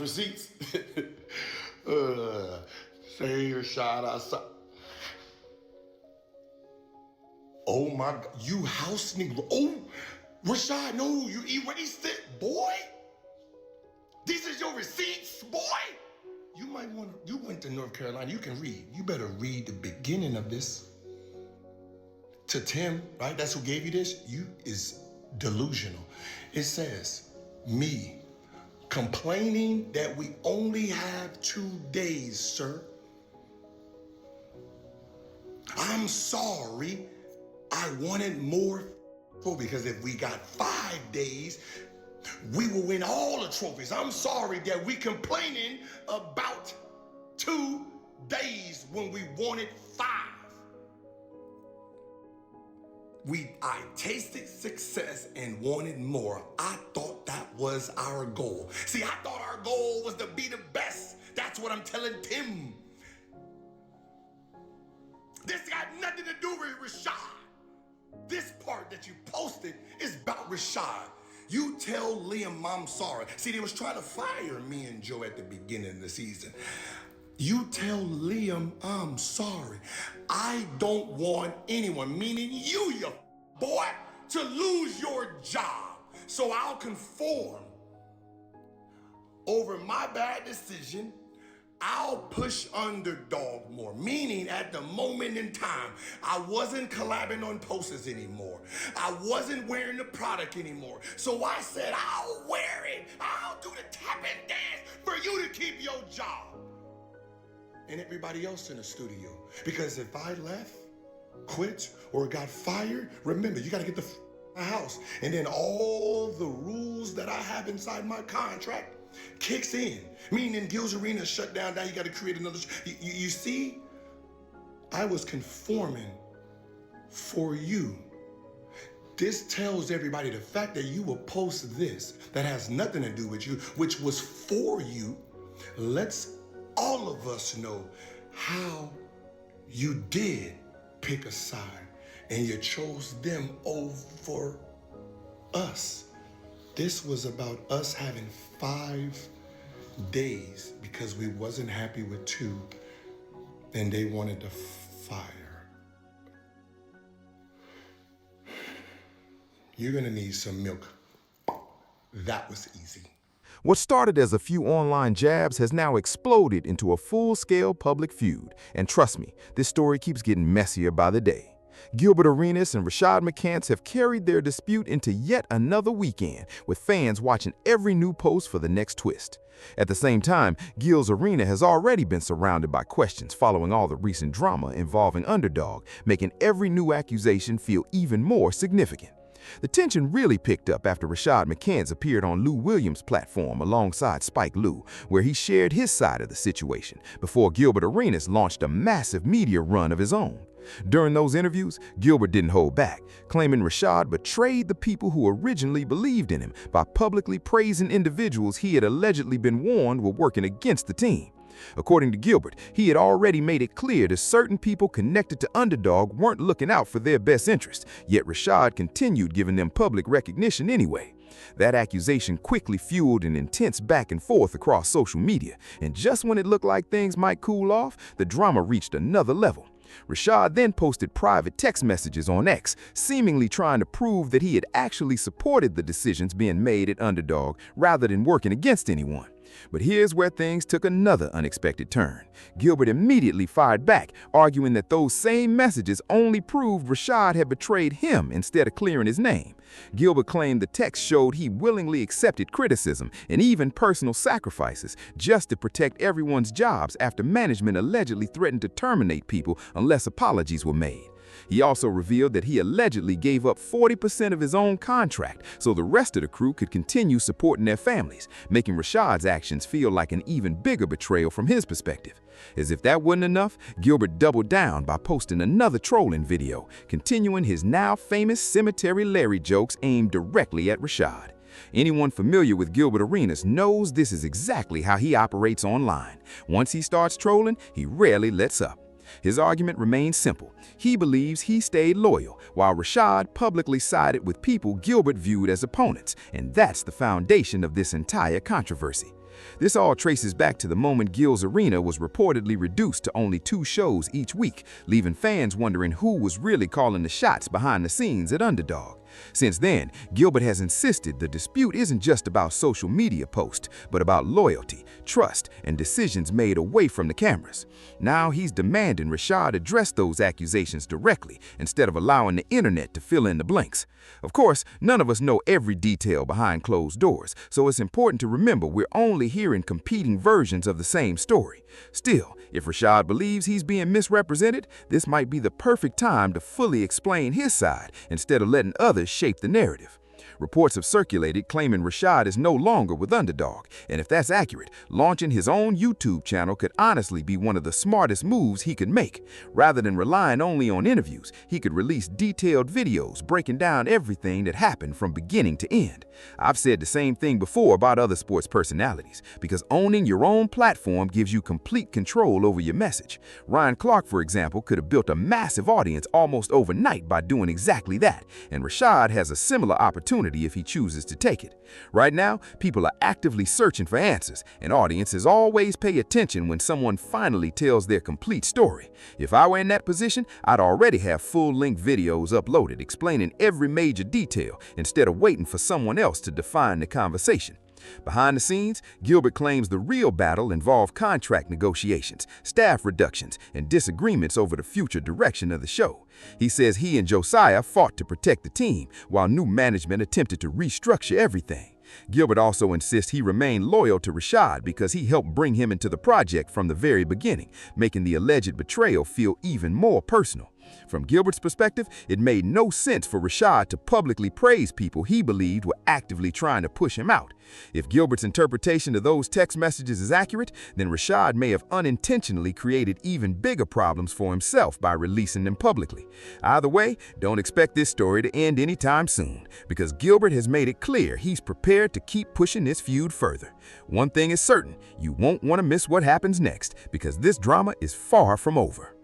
receipts. Say Rashad outside. Oh my God, you house nigga. Oh, Rashad, no, you erased it, boy. These is your receipts, boy. You might want to, you went to North Carolina, you can read. You better read the beginning of this. To Tim, right? That's who gave you this. You is delusional. It says, me complaining that we only have 2 days, sir. I'm sorry. I wanted more because if we got 5 days, we will win all the trophies. I'm sorry that we complaining about 2 days when we wanted 5. I tasted success and wanted more. I thought that was our goal. See, I thought our goal was to be the best. That's what I'm telling Tim. This got nothing to do with Rashad. This part that you posted is about Rashad. You tell Liam I'm sorry. See, they was trying to fire me and Joe at the beginning of the season. You tell Liam I'm sorry. I don't want anyone, meaning you boy, to lose your job. So I'll conform. Over my bad decision, I'll push Underdog more, meaning at the moment in time, I wasn't collabing on posters anymore. I wasn't wearing the product anymore. So I said, I'll wear it. I'll do the tap and dance for you to keep your job. And everybody else in the studio. Because if I left, quit, or got fired, remember, you gotta get the house. And then all the rules that I have inside my contract kicks in, meaning Gil's Arena shut down. Now you got to create another. You see, I was conforming for you. This tells everybody the fact that you will post this that has nothing to do with you, which was for you, lets all of us know how you did pick a side and you chose them over us. This was about us having 5 days because we wasn't happy with 2 and they wanted to fire. You're gonna need some milk. That was easy. What started as a few online jabs has now exploded into a full-scale public feud. And trust me, this story keeps getting messier by the day. Gilbert Arenas and Rashad McCants have carried their dispute into yet another weekend, with fans watching every new post for the next twist. At the same time, Gil's Arena has already been surrounded by questions following all the recent drama involving Underdog, making every new accusation feel even more significant. The tension really picked up after Rashad McCants appeared on Lou Williams' platform alongside Spike Lee, where he shared his side of the situation before Gilbert Arenas launched a massive media run of his own. During those interviews, Gilbert didn't hold back, claiming Rashad betrayed the people who originally believed in him by publicly praising individuals he had allegedly been warned were working against the team. According to Gilbert, he had already made it clear that certain people connected to Underdog weren't looking out for their best interest, yet Rashad continued giving them public recognition anyway. That accusation quickly fueled an intense back and forth across social media, and just when it looked like things might cool off, the drama reached another level. Rashad then posted private text messages on X, seemingly trying to prove that he had actually supported the decisions being made at Underdog rather than working against anyone. But here's where things took another unexpected turn. Gilbert immediately fired back, arguing that those same messages only proved Rashad had betrayed him instead of clearing his name. Gilbert claimed the text showed he willingly accepted criticism and even personal sacrifices just to protect everyone's jobs after management allegedly threatened to terminate people unless apologies were made. He also revealed that he allegedly gave up 40% of his own contract so the rest of the crew could continue supporting their families, making Rashad's actions feel like an even bigger betrayal from his perspective. As if that wasn't enough, Gilbert doubled down by posting another trolling video, continuing his now famous Cemetery Larry jokes aimed directly at Rashad. Anyone familiar with Gilbert Arenas knows this is exactly how he operates online. Once he starts trolling, he rarely lets up. His argument remains simple. He believes he stayed loyal, while Rashad publicly sided with people Gilbert viewed as opponents, and that's the foundation of this entire controversy. This all traces back to the moment Gil's arena was reportedly reduced to only 2 shows each week, leaving fans wondering who was really calling the shots behind the scenes at Underdog. Since then, Gilbert has insisted the dispute isn't just about social media posts, but about loyalty, trust, and decisions made away from the cameras. Now he's demanding Rashad address those accusations directly instead of allowing the internet to fill in the blanks. Of course, none of us know every detail behind closed doors, so it's important to remember we're only hearing competing versions of the same story. Still, if Rashad believes he's being misrepresented, this might be the perfect time to fully explain his side instead of letting others shape the narrative. Reports have circulated claiming Rashad is no longer with Underdog, and if that's accurate, launching his own YouTube channel could honestly be one of the smartest moves he could make. Rather than relying only on interviews, he could release detailed videos breaking down everything that happened from beginning to end. I've said the same thing before about other sports personalities, because owning your own platform gives you complete control over your message. Ryan Clark, for example, could have built a massive audience almost overnight by doing exactly that, and Rashad has a similar opportunity if he chooses to take it. Right now, people are actively searching for answers, and audiences always pay attention when someone finally tells their complete story. If I were in that position, I'd already have full-length videos uploaded explaining every major detail instead of waiting for someone else to define the conversation. Behind the scenes, Gilbert claims the real battle involved contract negotiations, staff reductions, and disagreements over the future direction of the show. He says he and Josiah fought to protect the team, while new management attempted to restructure everything. Gilbert also insists he remained loyal to Rashad because he helped bring him into the project from the very beginning, making the alleged betrayal feel even more personal. From Gilbert's perspective, it made no sense for Rashad to publicly praise people he believed were actively trying to push him out. If Gilbert's interpretation of those text messages is accurate, then Rashad may have unintentionally created even bigger problems for himself by releasing them publicly. Either way, don't expect this story to end anytime soon, because Gilbert has made it clear he's prepared to keep pushing this feud further. One thing is certain, you won't want to miss what happens next, because this drama is far from over.